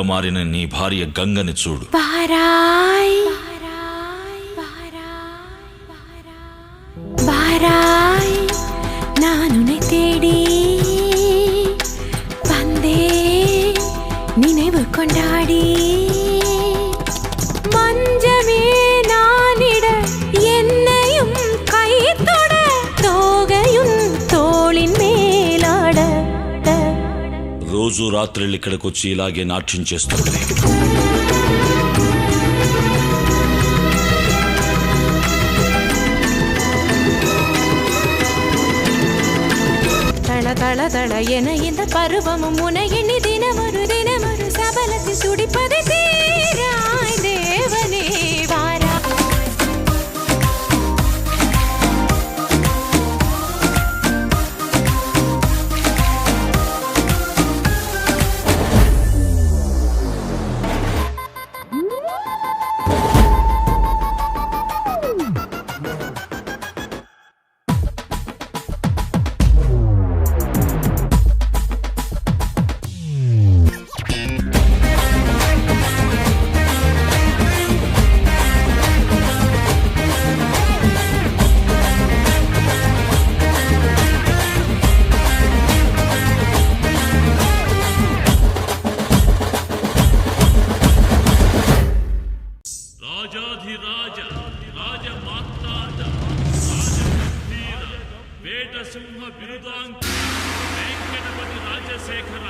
మారిన నీ భార్య గంగని చూడు. బారాయ్ ಬಾರಾಯ್ ನಾನುನೆ தேடி வந்தே நினைவு கொண்டாடி மஞ்சமே நானிட என்னையும் கை தொட தோகையும் தோளின் மேலாட రోజు రాత్రులు ఇక్కడికి వచ్చి ఇలాగే నాట్యం చేస్తుంది. தள தள தள என இந்த பருவமும் முனை எண்ணி தினமொரு சபலத்தில் துடிப்பதை தீராய் தேவனே வாரா. రాజాధిరాజ రాజమాతాజ రాజగంభీర వేటసింహ బిరుదాంకి వెంకటపతి రాజశేఖర